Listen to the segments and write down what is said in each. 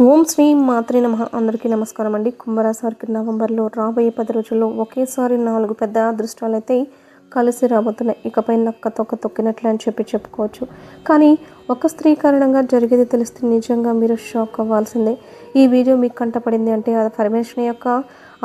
ఓం శ్రీ మాత్రే నమః. అందరికీ నమస్కారం అండి. కుంభరాశి వారికి నవంబర్లో రాబోయే 10 రోజుల్లో ఒకేసారి 4 పెద్ద అదృష్టాలు అయితే కలిసి రాబోతున్నాయి. ఇకపై నక్క తొక్క తొక్కినట్లే అని చెప్పుకోవచ్చు. కానీ ఒక స్త్రీ కారణంగా జరిగేది తెలిస్తే నిజంగా మీరు షాక్ అవ్వాల్సిందే. ఈ వీడియో మీకు కంటపడింది అంటే అది పరమేశ్వరుని యొక్క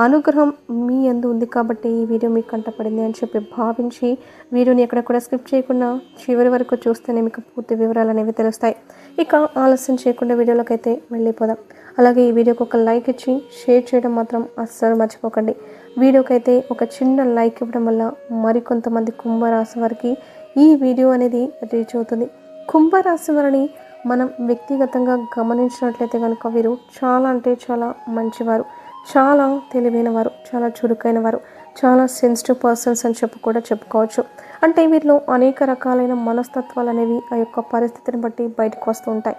అనుగ్రహం మీ యందు ఉంది కాబట్టి ఈ వీడియో మీకు కంటపడింది అని చెప్పి భావించి వీడియోని ఎక్కడ కూడా స్కిప్ చేయకుండా చివరి వరకు చూస్తేనే మీకు పూర్తి వివరాలు అనేవి తెలుస్తాయి. ఇక ఆలస్యం చేయకుండా వీడియోలోకి అయితే వెళ్ళిపోదాం. అలాగే ఈ వీడియోకి ఒక లైక్ ఇచ్చి షేర్ చేయడం మాత్రం అస్సలు మర్చిపోకండి. వీడియోకి అయితే ఒక చిన్న లైక్ ఇవ్వడం వల్ల మరికొంతమంది కుంభరాశి వారికి ఈ వీడియో అనేది రీచ్ అవుతుంది. కుంభరాశి వారిని మనం వ్యక్తిగతంగా గమనించినట్లయితే కనుక వీరు చాలా అంటే చాలా మంచివారు, చాలా తెలివైన వారు, చాలా చురుకైన వారు, చాలా సెన్సిటివ్ పర్సన్స్ అని చెప్పుకోవచ్చు. అంటే వీరిలో అనేక రకాలైన మనస్తత్వాలు అనేవి ఆ యొక్క పరిస్థితిని బట్టి బయటకు వస్తూ ఉంటాయి.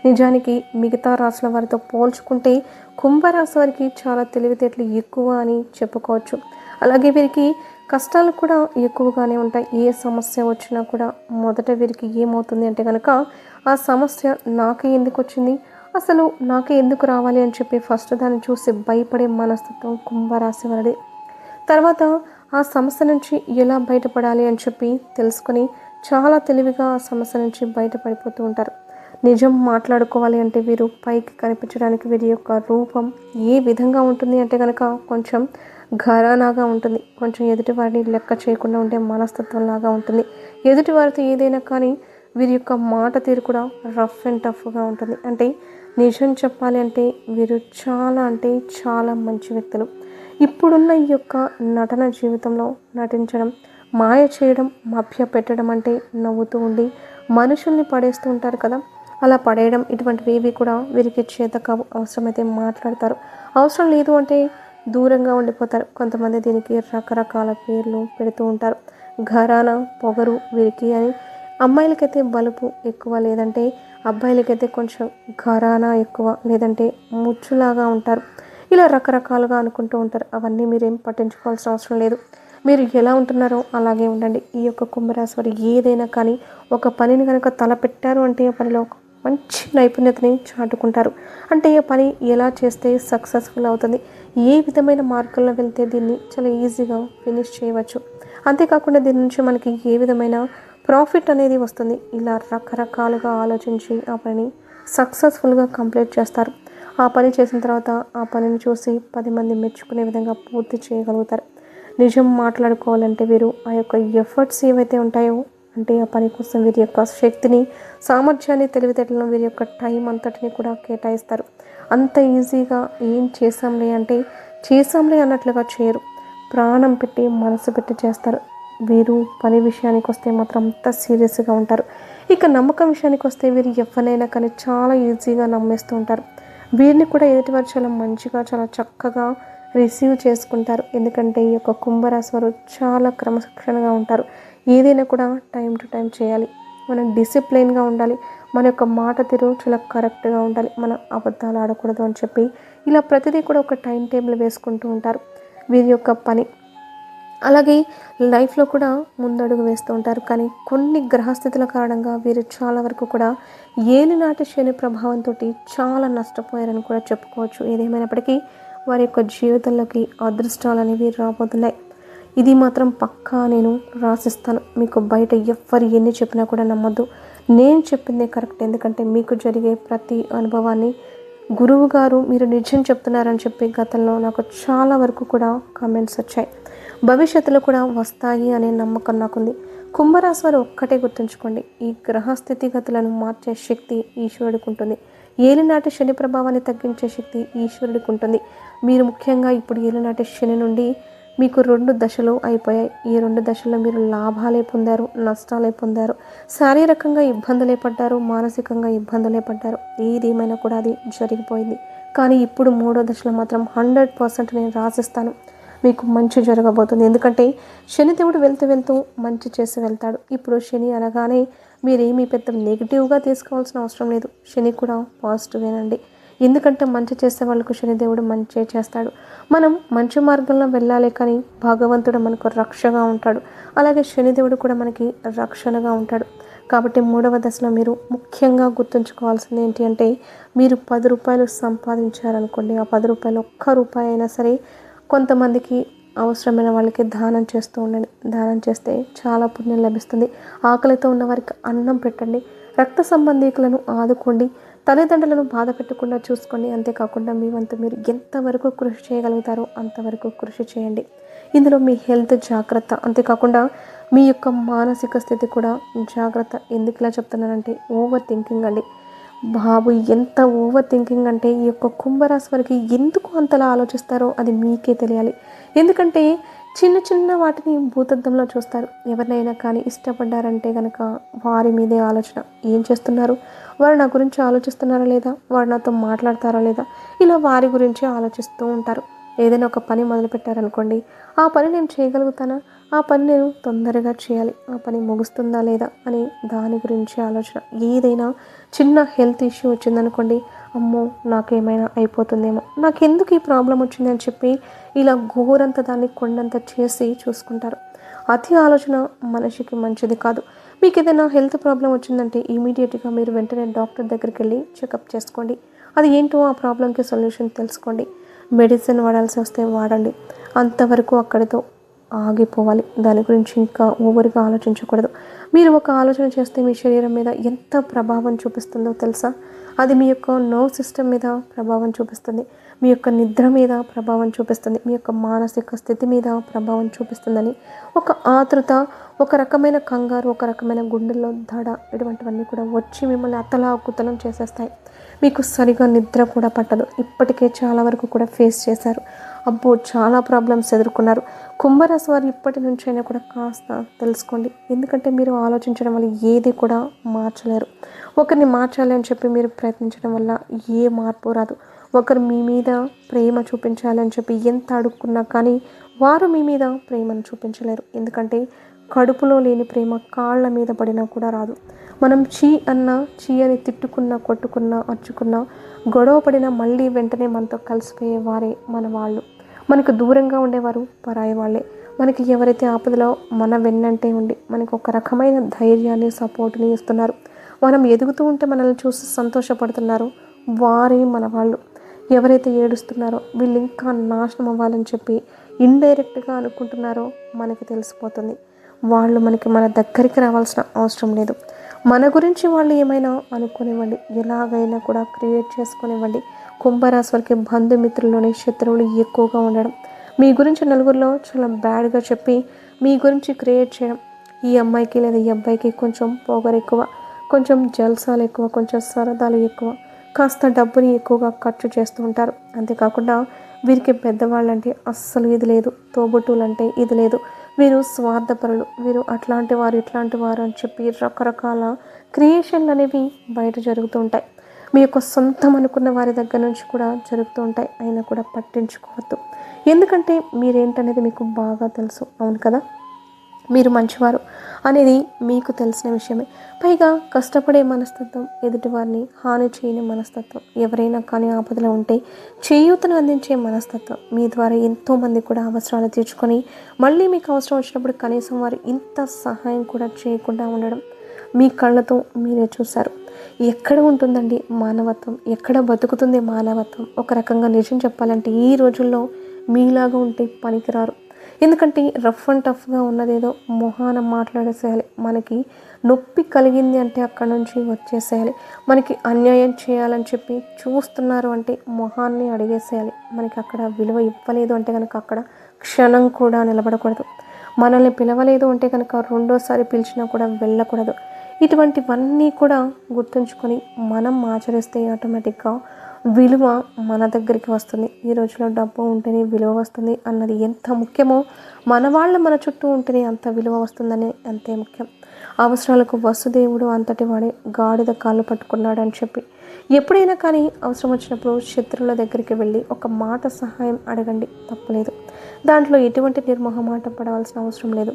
నిజానికి మిగతా రాశుల వారితో పోల్చుకుంటే కుంభరాశి వారికి చాలా తెలివితేటలు ఎక్కువ అని చెప్పుకోవచ్చు. అలాగే వీరికి కష్టాలు కూడా ఎక్కువగానే ఉంటాయి. ఏ సమస్య వచ్చినా కూడా మొదట వీరికి ఏమవుతుంది అంటే కనుక ఆ సమస్య నాకే ఎందుకు వచ్చింది, అసలు నాకే ఎందుకు రావాలి అని చెప్పి ఫస్ట్ దాన్ని చూసి భయపడే మనస్తత్వం కుంభరాశి వారిది. తర్వాత ఆ సమస్య నుంచి ఎలా బయటపడాలి అని చెప్పి తెలుసుకొని చాలా తెలివిగా ఆ సమస్య నుంచి బయటపడిపోతూ ఉంటారు. నిజం మాట్లాడుకోవాలి అంటే వీరు పైకి కనిపించడానికి వీరి యొక్క రూపం ఏ విధంగా ఉంటుంది అంటే కనుక కొంచెం ఘరానాగా ఉంటుంది. కొంచెం ఎదుటివారిని లెక్క చేయకుండా ఉండే మనస్తత్వం లాగా ఉంటుంది. ఎదుటివారితో ఏదైనా కానీ వీరి యొక్క మాట తీరు కూడా రఫ్ అండ్ టఫ్గా ఉంటుంది. అంటే నిజం చెప్పాలి అంటే వీరు చాలా అంటే చాలా మంచి వ్యక్తులు. ఇప్పుడున్న ఈ యొక్క నటన జీవితంలో నటించడం, మాయ చేయడం, మభ్య పెట్టడం అంటే నవ్వుతూ ఉండి మనుషుల్ని పడేస్తూ ఉంటారు కదా, అలా పడేయడం ఇటువంటివి కూడా వీరికి చేత కావు. అవసరమైతే మాట్లాడతారు, అవసరం లేదు అంటే దూరంగా ఉండిపోతారు. కొంతమంది దీనికి రకరకాల పేర్లు పెడుతూ ఉంటారు. ఘరానా, పొగరు వీరికి అని. అమ్మాయిలకైతే బలుపు ఎక్కువ, లేదంటే అబ్బాయిలకైతే కొంచెం ఘరానా ఎక్కువ, లేదంటే ముచ్చులాగా ఉంటారు. ఇలా రకరకాలుగా అనుకుంటూ ఉంటారు. అవన్నీ మీరేం పట్టించుకోవాల్సిన అవసరం లేదు. మీరు ఎలా ఉంటున్నారో అలాగే ఉండండి. ఈ యొక్క కుంభరాశి వారు ఏదైనా కానీ ఒక పనిని కనుక తలపెట్టారు అంటే ఆ పనిలో మంచి నైపుణ్యతని చాటుకుంటారు. అంటే ఈ పని ఎలా చేస్తే సక్సెస్ఫుల్ అవుతుంది, ఏ విధమైన మార్గంలో వెళ్తే దీన్ని చాలా ఈజీగా ఫినిష్ చేయవచ్చు, అంతేకాకుండా దీని నుంచి మనకి ఏ విధమైన ప్రాఫిట్ అనేది వస్తుంది, ఇలా రకరకాలుగా ఆలోచించి ఆ పనిని సక్సెస్ఫుల్గా కంప్లీట్ చేస్తారు. ఆ పని చేసిన తర్వాత ఆ పనిని చూసి 10 మంది మెచ్చుకునే విధంగా పూర్తి చేయగలుగుతారు. నిజం మాట్లాడుకోవాలంటే వీరు ఆ యొక్క ఎఫర్ట్స్ ఏవైతే ఉంటాయో అంటే ఆ పని కోసం వీరి యొక్క శక్తిని, సామర్థ్యాన్ని, తెలివితేటలను, వీరి యొక్క టైం అంతటిని కూడా కేటాయిస్తారు. అంత ఈజీగా ఏం చేసాంలే అంటే చేసాంలే అన్నట్లుగా చేయరు. ప్రాణం పెట్టి మనసు పెట్టి చేస్తారు. వీరు పని విషయానికి వస్తే మాత్రం అంత సీరియస్గా ఉంటారు. ఇక నమ్మకం విషయానికి వస్తే వీరు ఎవరినైనా కానీ చాలా ఈజీగా నమ్మేస్తూ ఉంటారు. వీరిని కూడా ఎదుటివారు చాలా మంచిగా, చాలా చక్కగా రిసీవ్ చేసుకుంటారు. ఎందుకంటే ఈ యొక్క కుంభరాశి వారు చాలా క్రమశిక్షణగా ఉంటారు. ఏదైనా కూడా టైం టు టైం చేయాలి. మనం డిసిప్లైన్గా ఉండాలి. మన యొక్క మాట తీరు చాలా కరెక్ట్గా ఉండాలి. మన అబద్ధాలు ఆడకూడదు అని చెప్పి ఇలా ప్రతిదీ కూడా ఒక టైం టేబుల్ వేసుకుంటూ ఉంటారు వీరి యొక్క పని. అలాగే లైఫ్లో కూడా ముందడుగు వేస్తూ ఉంటారు. కానీ కొన్ని గ్రహస్థితుల కారణంగా వీరు చాలా వరకు కూడా ఏలినాటి శని ప్రభావంతో చాలా నష్టపోయారని కూడా చెప్పుకోవచ్చు. ఏదేమైనప్పటికీ వారి యొక్క జీవితంలోకి అదృష్టాలు అనేవి రాబోతున్నాయి. ఇది మాత్రం పక్కా నేను రాసిస్తాను. మీకు బయట ఎవ్వరు ఎన్ని చెప్పినా కూడా నమ్మొద్దు. నేను చెప్పిందే కరెక్ట్. ఎందుకంటే మీకు జరిగే ప్రతి అనుభవాన్ని గురువు గారు మీరు నిజం చెప్తున్నారని చెప్పి గతంలో నాకు చాలా వరకు కూడా కామెంట్స్ వచ్చాయి. భవిష్యత్తులో కూడా వస్తాయి అనే నమ్మకం నాకుంది. కుంభరాశి వారు ఒక్కటే గుర్తుంచుకోండి, ఈ గ్రహ స్థితిగతులను మార్చే శక్తి ఈశ్వరుడికి ఉంటుంది. ఏలినాటి శని ప్రభావాన్ని తగ్గించే శక్తి ఈశ్వరుడికి ఉంటుంది. మీరు ముఖ్యంగా ఇప్పుడు ఏలినాటి శని నుండి మీకు 2 దశలు అయిపోయాయి. ఈ 2 దశల్లో మీరు లాభాలే పొందారు, నష్టాలే పొందారు, శారీరకంగా ఇబ్బందులే పడ్డారు, మానసికంగా ఇబ్బందులే పడ్డారు. ఏదేమైనా కూడా అది జరిగిపోయింది. కానీ ఇప్పుడు 3వ దశలో మాత్రం 100% నేను రాసిస్తాను, మీకు మంచి జరగబోతుంది. ఎందుకంటే శనిదేవుడు వెళ్తూ మంచి చేసి వెళ్తాడు. ఇప్పుడు శని అనగానే మీరేమీ పెద్ద నెగిటివ్గా తీసుకోవాల్సిన అవసరం లేదు. శని కూడా పాజిటివేనండి. ఎందుకంటే మంచి చేసే వాళ్ళకు శనిదేవుడు మంచి చేస్తాడు. మనం మంచి మార్గంలో వెళ్ళాలి, కానీ భగవంతుడు మనకు రక్షగా ఉంటాడు. అలాగే శనిదేవుడు కూడా మనకి రక్షణగా ఉంటాడు. కాబట్టి మూడవ దశలో మీరు ముఖ్యంగా గుర్తుంచుకోవాల్సింది ఏంటి అంటే, మీరు 10 రూపాయలు సంపాదించారనుకోండి, ఆ 10 రూపాయలు ఒక్క రూపాయి అయినా సరే కొంతమందికి అవసరమైన వాళ్ళకి దానం చేస్తూ ఉండండి. దానం చేస్తే చాలా పుణ్యం లభిస్తుంది. ఆకలితో ఉన్న వారికి అన్నం పెట్టండి. రక్త సంబంధీకులను ఆదుకోండి. తల్లిదండ్రులను బాధ పెట్టకుండా చూసుకోండి. అంతేకాకుండా మీ వంతు మీరు ఎంతవరకు కృషి చేయగలుగుతారో అంతవరకు కృషి చేయండి. ఇందులో మీ హెల్త్ జాగ్రత్త, అంతేకాకుండా మీ యొక్క మానసిక స్థితి కూడా జాగ్రత్త. ఎందుకు ఇలా చెప్తున్నానంటే, ఓవర్ థింకింగ్ అండి బాబు. ఎంత ఓవర్ థింకింగ్ అంటే, ఈ యొక్క కుంభరాశి వారికి ఎందుకు అంతలా ఆలోచిస్తారో అది మీకే తెలియాలి. ఎందుకంటే చిన్న చిన్న వాటిని భూతద్దంలో చూస్తారు. ఎవరినైనా కానీ ఇష్టపడ్డారంటే కనుక వారి మీదే ఆలోచన. ఏం చేస్తున్నారు, వారు నా గురించి ఆలోచిస్తున్నారా లేదా, వారు నాతో మాట్లాడతారా లేదా, ఇలా వారి గురించి ఆలోచిస్తూ ఉంటారు. ఏదైనా ఒక పని మొదలుపెట్టారనుకోండి, ఆ పని నేను చేయగలుగుతానా, ఆ పని నేను తొందరగా చేయాలి, ఆ పని ముగుస్తుందా లేదా అని దాని గురించి ఆలోచన. ఏదైనా చిన్న హెల్త్ ఇష్యూ వచ్చిందనుకోండి, అమ్మో నాకేమైనా అయిపోతుందేమో, నాకెందుకు ఈ ప్రాబ్లం వచ్చింది అని చెప్పి ఇలా ఘోరంత దాన్ని కొండంత చేసి చూసుకుంటారు. అతి ఆలోచన మనిషికి మంచిది కాదు. మీకు ఏదైనా హెల్త్ ప్రాబ్లం వచ్చిందంటే ఇమీడియట్గా మీరు వెంటనే డాక్టర్ దగ్గరికి వెళ్ళి చెకప్ చేసుకోండి. అది ఏంటో ఆ ప్రాబ్లంకి సొల్యూషన్ తెలుసుకోండి. మెడిసిన్ వాడాల్సి వస్తే వాడండి. అంతవరకు అక్కడితో ఆగిపోవాలి. దాని గురించి ఇంకా ఓవర్గా ఆలోచించకూడదు. మీరు ఒక ఆలోచన చేస్తే మీ శరీరం మీద ఎంత ప్రభావం చూపిస్తుందో తెలుసా? అది మీ యొక్క నర్వ్ సిస్టమ్ మీద ప్రభావం చూపిస్తుంది, మీ యొక్క నిద్ర మీద ప్రభావం చూపిస్తుంది, మీ యొక్క మానసిక స్థితి మీద ప్రభావం చూపిస్తుందని ఒక ఆతృత, ఒక రకమైన కంగారు, ఒక రకమైన గుండెల్లో దడ, ఇటువంటివన్నీ కూడా వచ్చి మిమ్మల్ని అతలాకుతలం చేసేస్తాయి. మీకు సరిగా నిద్ర కూడా పట్టదు. ఇప్పటికే చాలా వరకు కూడా ఫేస్ చేశారు. అబ్బో చాలా ప్రాబ్లమ్స్ ఎదుర్కొన్నారు. కుంభరాశి వారు ఇప్పటి నుంచైనా కూడా కాస్త తెలుసుకోండి. ఎందుకంటే మీరు ఆలోచించడం వల్ల ఏది కూడా మార్చలేరు. ఒకరిని మార్చాలి అని చెప్పి మీరు ప్రయత్నించడం వల్ల ఏ మార్పు రాదు. ఒకరు మీ మీద ప్రేమ చూపించాలి అని చెప్పి ఎంత అడుక్కున్నా కానీ వారు మీ మీద ప్రేమను చూపించలేరు. ఎందుకంటే కడుపులో లేని ప్రేమ కాళ్ళ మీద పడినా కూడా రాదు. మనం చీ అన్నా, చీ అని తిట్టుకున్నా, కొట్టుకున్నా, అరుచుకున్నా, గొడవ పడినా మళ్ళీ వెంటనే మనతో కలిసిపోయే వారే మన వాళ్ళు. మనకు దూరంగా ఉండేవారు పరాయి వాళ్ళే. మనకి ఎవరైతే ఆపదలో మన వెన్నంటే ఉండి మనకు ఒక రకమైన ధైర్యాన్ని, సపోర్ట్ని ఇస్తున్నారు, మనం ఎదుగుతూ ఉంటే మనల్ని చూసి సంతోషపడుతున్నారు, వారే మన వాళ్ళు. ఎవరైతే ఏడుస్తున్నారో వీళ్ళు ఇంకా నాశనం అవ్వాలని చెప్పి ఇండైరెక్ట్గా అనుకుంటున్నారో మనకి తెలిసిపోతుంది. వాళ్ళు మన దగ్గరికి రావాల్సిన అవసరం లేదు. మన గురించి వాళ్ళు ఏమైనా అనుకునివ్వండి, ఎలాగైనా కూడా క్రియేట్ చేసుకునివ్వండి. కుంభరాశి వారికి బంధుమిత్రుల్లోనే శత్రువులు ఎక్కువగా ఉండడం, మీ గురించి నలుగురిలో చాలా బ్యాడ్గా చెప్పి మీ గురించి క్రియేట్ చేయడం. ఈ అమ్మాయికి లేదా ఈ అబ్బాయికి కొంచెం పొగరు ఎక్కువ, కొంచెం జల్సాలు ఎక్కువ, కొంచెం సరదాలు ఎక్కువ, కాస్త డబ్బుని ఎక్కువగా ఖర్చు చేస్తూ ఉంటారు. అంతేకాకుండా వీరికి పెద్దవాళ్ళంటే అస్సలు ఇది లేదు, తోబుట్టువులంటే ఇది లేదు, వీరు స్వార్థపరులు, వీరు అట్లాంటి వారు ఇట్లాంటి వారు అని చెప్పి రకరకాల క్రియేషన్లు అనేవి బయట జరుగుతూ ఉంటాయి. మీ యొక్క సొంతం అనుకున్న వారి దగ్గర నుంచి కూడా జరుగుతూ ఉంటాయి. అయినా కూడా పట్టించుకోవద్దు. ఎందుకంటే మీరేంటనేది మీకు బాగా తెలుసు. అవును కదా, మీరు మంచివారు అనేది మీకు తెలిసిన విషయమే. పైగా కష్టపడే మనస్తత్వం, ఎదుటివారిని హాని చేయని మనస్తత్వం, ఎవరైనా కానీ ఆపదలో ఉంటే చేయూతను అందించే మనస్తత్వం, మీ ద్వారా ఎంతోమంది కూడా అవసరాలు తీర్చుకొని మళ్ళీ మీకు అవసరం వచ్చినప్పుడు కనీసం వారు ఇంత సహాయం కూడా చేయకుండా ఉండడం మీ కళ్ళతో మీరే చూశారు. ఎక్కడ ఉంటుందండి మానవత్వం, ఎక్కడ బతుకుతుంది మానవత్వం? ఒక రకంగా నిజం చెప్పాలంటే ఈ రోజుల్లో మీలాగా ఉంటే పనికిరారు. ఎందుకంటే రఫ్ అండ్ టఫ్గా ఉన్నదేదో మొహాన మాట్లాడేసేయాలి. మనకి నొప్పి కలిగింది అంటే అక్కడ నుంచి వచ్చేసేయాలి. మనకి అన్యాయం చేయాలని చెప్పి చూస్తున్నారు అంటే మొహాన్ని అడిగేసేయాలి. మనకి అక్కడ విలువ ఇవ్వలేదు అంటే కనుక అక్కడ క్షణం కూడా నిలబడకూడదు. మనల్ని పిలవలేదు అంటే కనుక రెండోసారి పిలిచినా కూడా వెళ్ళకూడదు. ఇటువంటివన్నీ కూడా గుర్తుంచుకొని మనం ఆచరిస్తే ఆటోమేటిక్గా విలువ మన దగ్గరికి వస్తుంది. ఈ రోజులో డబ్బు ఉంటేనే విలువ వస్తుంది అన్నది ఎంత ముఖ్యమో, మన చుట్టూ ఉంటేనే అంత విలువ వస్తుందని అంతే ముఖ్యం. అవసరాలకు వసుదేవుడు అంతటి వాడే గాడిద కాళ్ళు పట్టుకున్నాడు అని చెప్పి ఎప్పుడైనా కానీ అవసరం వచ్చినప్పుడు శత్రువుల దగ్గరికి వెళ్ళి ఒక మాట సహాయం అడగండి, తప్పలేదు. దాంట్లో ఎటువంటి నిర్మోహమాట పడవలసిన అవసరం లేదు.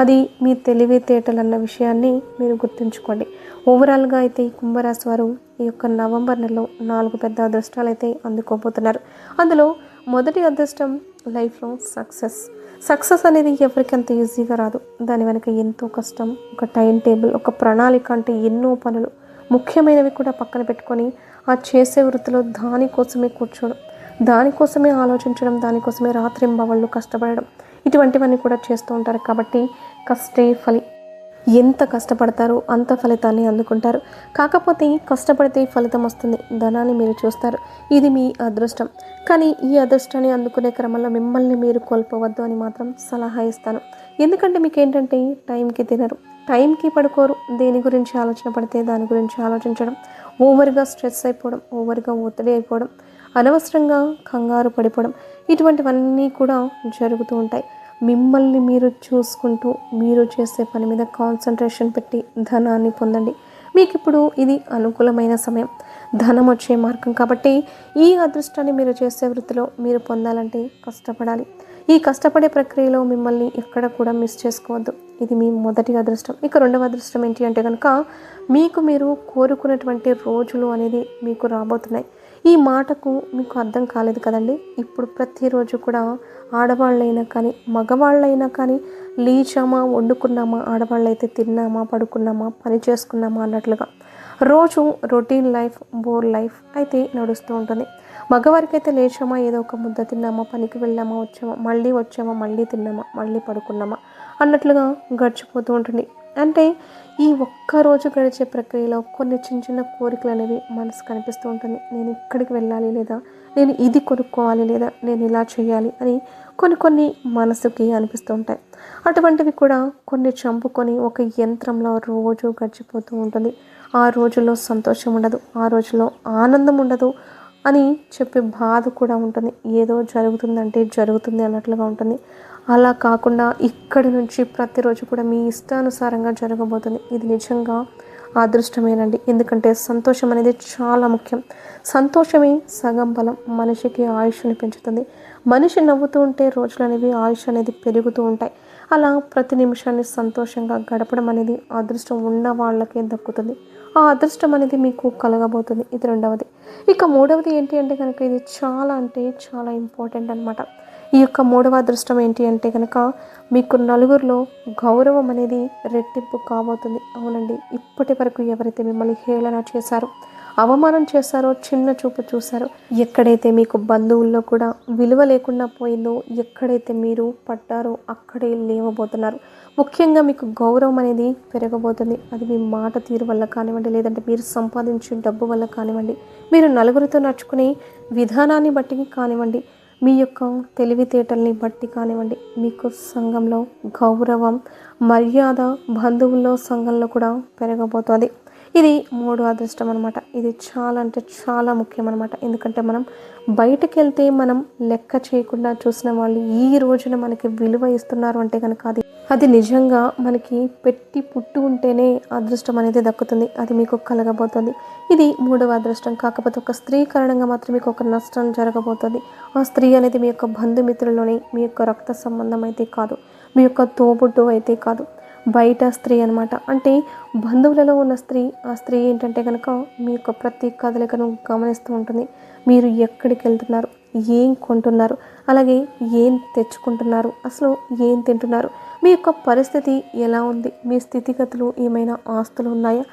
అది మీ తెలివితేటలన్న విషయాన్ని మీరు గుర్తుంచుకోండి. ఓవరాల్గా అయితే ఈ కుంభరాశి వారు ఈ యొక్క నవంబర్ నెలలో 4 పెద్ద అదృష్టాలు అయితే అందుకోబోతున్నారు. అందులో మొదటి అదృష్టం లైఫ్లో సక్సెస్ అనేది ఎవరికి అంత ఈజీగా రాదు. దాని వెనక ఎంతో కష్టం, ఒక టైం టేబుల్, ఒక ప్రణాళిక అంటే ఎన్నో పనులు, ముఖ్యమైనవి కూడా పక్కన పెట్టుకొని ఆ చేసే వృత్తిలో దానికోసమే కూర్చోవడం, దానికోసమే ఆలోచించడం, దానికోసమే రాత్రింబవళ్ళు కష్టపడడం, ఇటువంటివన్నీ కూడా చేస్తూ ఉంటారు. కాబట్టి కష్టే ఫలి, ఎంత కష్టపడతారో అంత ఫలితాన్ని అందుకుంటారు. కాకపోతే కష్టపడితే ఫలితం వస్తుంది, ధనాన్ని మీరు చూస్తారు, ఇది మీ అదృష్టం. కానీ ఈ అదృష్టాన్ని అందుకునే క్రమంలో మిమ్మల్ని మీరు కోల్పోవద్దు అని మాత్రం సలహా ఇస్తాను. ఎందుకంటే మీకు ఏంటంటే టైంకి తినరు, టైంకి పడుకోరు, దేని గురించి ఆలోచన పడితే దాని గురించి ఆలోచించడం, ఓవర్గా స్ట్రెస్ అయిపోవడం, ఓవర్గా ఒత్తిడి అయిపోవడం, అనవసరంగా కంగారు పడిపోవడం, ఇటువంటివన్నీ కూడా జరుగుతూ ఉంటాయి. మిమ్మల్ని మీరు చూసుకుంటూ మీరు చేసే పని మీద కాన్సన్ట్రేషన్ పెట్టి ధనాన్ని పొందండి. మీకు ఇప్పుడు ఇది అనుకూలమైన సమయం, ధనం వచ్చే మార్గం. కాబట్టి ఈ అదృష్టాన్ని మీరు చేసే వృత్తిలో మీరు పొందాలంటే కష్టపడాలి. ఈ కష్టపడే ప్రక్రియలో మిమ్మల్ని ఎక్కడ కూడా మిస్ చేసుకోవద్దు. ఇది మీ మొదటి అదృష్టం. ఇక రెండవ అదృష్టం ఏంటి అంటే కనుక మీకు మీరు కోరుకున్నటువంటి రోజులు అనేది మీకు రాబోతున్నాయి. ఈ మాటకు మీకు అర్థం కాలేదు కదండి. ఇప్పుడు ప్రతిరోజు కూడా ఆడవాళ్ళైనా కానీ మగవాళ్ళైనా కానీ లేచామా, వండుకున్నామా, ఆడవాళ్ళైతే తిన్నామా, పడుకున్నామా, పని చేసుకున్నామా అన్నట్లుగా రోజు రొటీన్ లైఫ్, బోర్ లైఫ్ అయితే నడుస్తూ ఉంటుంది. మగవారికి అయితే లేచామా, ఏదో ఒక ముద్ద తిన్నామా, పనికి వెళ్ళామా, వచ్చామా, మళ్ళీ తిన్నామా, మళ్ళీ పడుకున్నామా అన్నట్లుగా గడిచిపోతూ ఉంటుంది. అంటే ఈ ఒక్కరోజు గడిచే ప్రక్రియలో కొన్ని చిన్న చిన్న కోరికలు అనేవి మనసు కనిపిస్తూ ఉంటుంది. నేను ఇక్కడికి వెళ్ళాలి, లేదా నేను ఇది కొనుక్కోవాలి, లేదా నేను ఇలా చేయాలి అని కొన్ని మనసుకి అనిపిస్తూ ఉంటాయి. అటువంటివి కూడా కొన్ని చంపుకొని ఒక యంత్రంలో రోజు గడిచిపోతూ ఉంటుంది. ఆ రోజుల్లో సంతోషం ఉండదు, ఆ రోజుల్లో ఆనందం ఉండదు అని చెప్పే బాధ కూడా ఉంటుంది. ఏదో జరుగుతుందంటే జరుగుతుంది అన్నట్లుగా ఉంటుంది. అలా కాకుండా ఇక్కడి నుంచి ప్రతిరోజు కూడా మీ ఇష్టానుసారంగా జరగబోతుంది. ఇది నిజంగా అదృష్టమేనండి. ఎందుకంటే సంతోషం అనేది చాలా ముఖ్యం. సంతోషమే సగం బలం, మనిషికి ఆయుష్ని పెంచుతుంది. మనిషి నవ్వుతూ ఉంటే రోజులు అనేవి ఆయుష్ అనేది పెరుగుతూ ఉంటాయి. అలా ప్రతి నిమిషాన్ని సంతోషంగా గడపడం అనేది అదృష్టం ఉన్న వాళ్ళకే దక్కుతుంది. ఆ అదృష్టం అనేది మీకు కలగబోతుంది. ఇది రెండవది. ఇక మూడవది ఏంటి అంటే కనుక ఇది చాలా అంటే చాలా ఇంపార్టెంట్ అనమాట. ఈ యొక్క మూడవ అదృష్టం ఏంటి అంటే కనుక మీకు నలుగురిలో గౌరవం అనేది రెట్టింపు కాబోతుంది. అవునండి, ఇప్పటి వరకు ఎవరైతే మిమ్మల్ని హేళన చేశారో, అవమానం చేశారో, చిన్న చూపు చూశారో, ఎక్కడైతే మీకు బంధువుల్లో కూడా విలువ లేకుండా పోయిందో, ఎక్కడైతే మీరు పడ్డారో అక్కడే లేవబోతున్నారు. ముఖ్యంగా మీకు గౌరవం అనేది పెరగబోతుంది. అది మీ మాట తీరు వల్ల కానివ్వండి, లేదంటే మీరు సంపాదించే డబ్బు వల్ల కానివ్వండి, మీరు నలుగురితో నడుచుకునే విధానాన్ని బట్టి కానివ్వండి, మీ యొక్క తెలివితేటల్ని బట్టి కానివ్వండి, మీకు సంఘంలో గౌరవం, మర్యాద, బంధువుల్లో సంఘంలో కూడా పెరగబోతుంది. ఇది మూడో అదృష్టం అనమాట. ఇది చాలా అంటే చాలా ముఖ్యం అనమాట. ఎందుకంటే మనం బయటకు వెళ్తే మనం లెక్క చేయకుండా చూసిన వాళ్ళు ఈ రోజున మనకి విలువ ఇస్తున్నారు అంటే కనుక అది నిజంగా మనకి పెట్టి పుట్టు ఉంటేనే అదృష్టం అనేది దక్కుతుంది. అది మీకు కలగబోతుంది. ఇది మూడవ అదృష్టం. కాకపోతే ఒక స్త్రీ కారణంగా మాత్రం మీకు ఒక నష్టం జరగబోతుంది. ఆ స్త్రీ అనేది మీ యొక్క బంధుమిత్రుల్లోనే, మీ యొక్క రక్త సంబంధం అయితే కాదు, మీ యొక్క తోబుట్టు అయితే కాదు, బయట స్త్రీ అనమాట. అంటే బంధువులలో ఉన్న స్త్రీ. ఆ స్త్రీ ఏంటంటే కనుక మీ యొక్క ప్రతి కదలికను గమనిస్తూ ఉంటుంది. మీరు ఎక్కడికి వెళ్తున్నారు, ఏం కొంటున్నారు, అలాగే ఏం తెచ్చుకుంటున్నారు, అసలు ఏం తింటున్నారు, మీ యొక్క పరిస్థితి ఎలా ఉంది, మీ స్థితిగతులు, ఏమైనా ఆస్తులు ఉన్నాయా,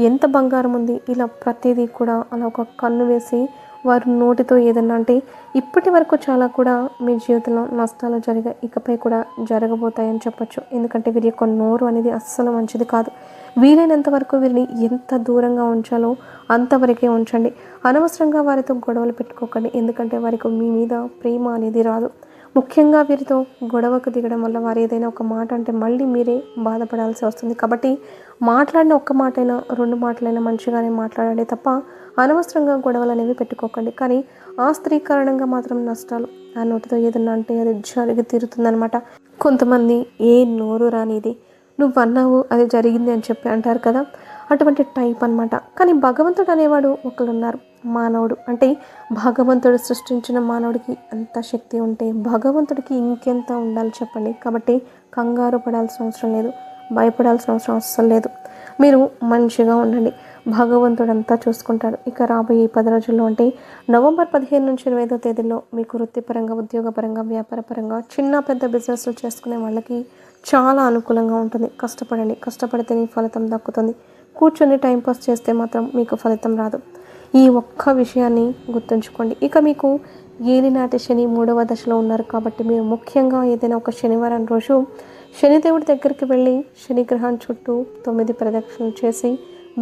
ఎంత బంగారం ఉంది, ఇలా ప్రతిదీ కూడా అలా ఒక కన్ను వేసి వారు నోటితో ఏదన్నా అంటే ఇప్పటి వరకు చాలా కూడా మీ జీవితంలో నష్టాలు జరిగాయి, ఇకపై కూడా జరగబోతాయని చెప్పొచ్చు. ఎందుకంటే వీరి యొక్క నోరు అనేది అస్సలు మంచిది కాదు. వీలైనంత వరకు వీరిని ఎంత దూరంగా ఉంచాలో అంతవరకే ఉంచండి. అనవసరంగా వారితో గొడవలు పెట్టుకోకండి. ఎందుకంటే వారికి మీ మీద ప్రేమ అనేది రాదు. ముఖ్యంగా వీరితో గొడవకు దిగడం వల్ల వారు ఏదైనా ఒక మాట అంటే మళ్ళీ మీరే బాధపడాల్సి వస్తుంది. కాబట్టి మాట్లాడిన ఒక్క మాటైనా, రెండు మాటలైనా మంచిగానే మాట్లాడండి తప్ప అనవసరంగా గొడవలు అనేవి పెట్టుకోకండి. కానీ ఆ స్త్రీ కారణంగా మాత్రం నష్టాలు. ఆ నోటితో ఏదన్నా అంటే అది జరిగి తీరుతుందనమాట. కొంతమంది ఏ నోరు రానిది, నువ్వు అన్నావు అది జరిగింది అని చెప్పి అంటారు కదా, అటువంటి టైప్ అనమాట. కానీ భగవంతుడు అనేవాడు ఒకరు ఉన్నారు. మానవుడు అంటే భగవంతుడు సృష్టించిన మానవుడికి అంత శక్తి ఉంటే భగవంతుడికి ఇంకెంత ఉండాలి చెప్పండి. కాబట్టి కంగారు పడాల్సిన అవసరం లేదు, భయపడాల్సిన అవసరం అస్సలు లేదు. మీరు మంచిగా ఉండండి. భగవంతుడంతా చూసుకుంటాడు. ఇక రాబోయే 10 రోజుల్లో అంటే నవంబర్ 15 నుంచి 25వ తేదీలో మీకు వృత్తిపరంగా, ఉద్యోగపరంగా, వ్యాపారపరంగా చిన్న పెద్ద బిజినెస్లు చేసుకునే వాళ్ళకి చాలా అనుకూలంగా ఉంటుంది. కష్టపడండి, కష్టపడితేనే ఫలితం దక్కుతుంది. కూర్చొని టైంపాస్ చేస్తే మాత్రం మీకు ఫలితం రాదు. ఈ ఒక్క విషయాన్ని గుర్తుంచుకోండి. ఇక మీకు ఏలినాటి శని 3వ దశలో ఉన్నారు కాబట్టి మీరు ముఖ్యంగా ఏదైనా ఒక శనివారం రోజు శనిదేవుడి దగ్గరికి వెళ్ళి శనిగ్రహం చుట్టూ 9 ప్రదక్షిణలు చేసి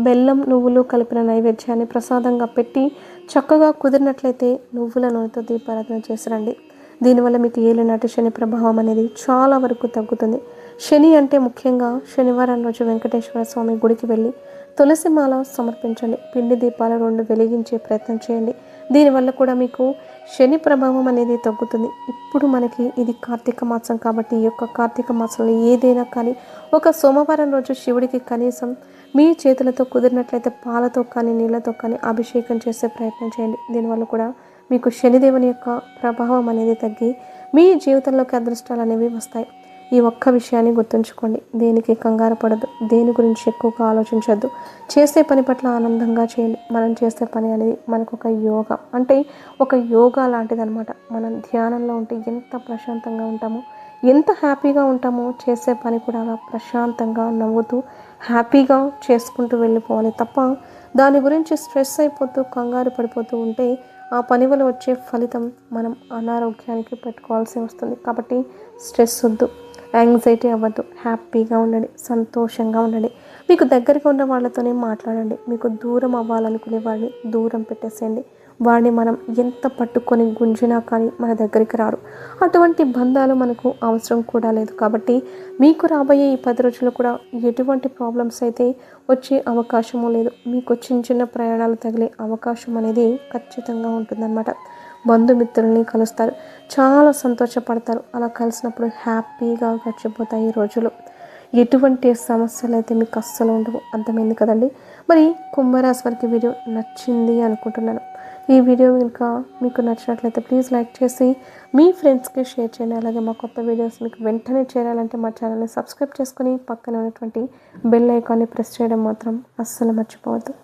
బెల్లం నువ్వులు కలిపిన నైవేద్యాన్ని ప్రసాదంగా పెట్టి చక్కగా కుదిరినట్లయితే నువ్వుల నూనెతో దీపారాధన చేసిరండి. దీనివల్ల మీకు ఏలినాటి శని ప్రభావం అనేది చాలా వరకు తగ్గుతుంది. శని అంటే ముఖ్యంగా శనివారం రోజు వెంకటేశ్వర స్వామి గుడికి వెళ్ళి తులసి మాల సమర్పించండి. పిండి దీపాలు 2 వెలిగించే ప్రయత్నం చేయండి. దీనివల్ల కూడా మీకు శని ప్రభావం అనేది తగ్గుతుంది. ఇప్పుడు మనకి ఇది కార్తీక మాసం కాబట్టి ఈ యొక్క కార్తీక మాసంలో ఏదైనా కానీ ఒక సోమవారం రోజు శివుడికి కనీసం మీ చేతులతో కుదిరినట్లయితే పాలతో కానీ నీళ్ళతో కానీ అభిషేకం చేసే ప్రయత్నం చేయండి. దీనివల్ల కూడా మీకు శనిదేవుని యొక్క ప్రభావం అనేది తగ్గి మీ జీవితంలోకి అదృష్టాలు అనేవి వస్తాయి. ఈ ఒక్క విషయాన్ని గుర్తుంచుకోండి. దేనికి కంగారు పడద్దు, దేని గురించి ఎక్కువగా ఆలోచించద్దు. చేసే పని పట్ల ఆనందంగా చేయండి. మనం చేసే పని అనేది మనకు ఒక యోగా అంటే ఒక యోగా లాంటిదనమాట. మనం ధ్యానంలో ఉంటే ఎంత ప్రశాంతంగా ఉంటామో, ఎంత హ్యాపీగా ఉంటామో చేసే పని కూడా అలా ప్రశాంతంగా నవ్వుతూ హ్యాపీగా చేసుకుంటూ వెళ్ళిపోవాలి తప్ప దాని గురించి స్ట్రెస్ అయిపోతూ కంగారు పడిపోతూ ఉంటే ఆ పని వల్ల వచ్చే ఫలితం మనం అనారోగ్యానికి పెట్టుకోవాల్సి వస్తుంది. కాబట్టి స్ట్రెస్ వద్దు, యాంగ్జైటీ అవ్వద్దు, హ్యాపీగా ఉండండి, సంతోషంగా ఉండండి. మీకు దగ్గరగా ఉన్న వాళ్ళతోనే మాట్లాడండి. మీకు దూరం అవ్వాలనుకునే వారిని దూరం పెట్టేసేయండి. వాడిని మనం ఎంత పట్టుకొని గుంజినా కానీ మన దగ్గరికి రారు. అటువంటి బంధాలు మనకు అవసరం కూడా లేదు. కాబట్టి మీకు రాబోయే ఈ 10 రోజులు కూడా ఎటువంటి ప్రాబ్లమ్స్ అయితే వచ్చే అవకాశము లేదు. మీకు చిన్న చిన్న ప్రయాణాలు తగిలే అవకాశం అనేది ఖచ్చితంగా ఉంటుందన్నమాట. బంధుమిత్రుల్ని కలుస్తారు, చాలా సంతోషపడతారు. అలా కలిసినప్పుడు హ్యాపీగా గడిచిపోతాయి ఈ రోజులు. ఎటువంటి సమస్యలు అయితే మీకు అస్సలు ఉండవు. అర్థమైంది కదండి. మరి కుంభరాశి వారికి వీడియో నచ్చింది అనుకుంటున్నాను. ఈ వీడియో కనుక మీకు నచ్చినట్లయితే ప్లీజ్ లైక్ చేసి మీ ఫ్రెండ్స్కి షేర్ చేయండి. అలాగే మా కొత్త వీడియోస్ మీకు వెంటనే చేరాలంటే మా ఛానల్ని సబ్స్క్రైబ్ చేసుకుని పక్కన ఉన్నటువంటి బెల్ ఐకాన్ని ప్రెస్ చేయడం మాత్రం అస్సలు మర్చిపోవద్దు.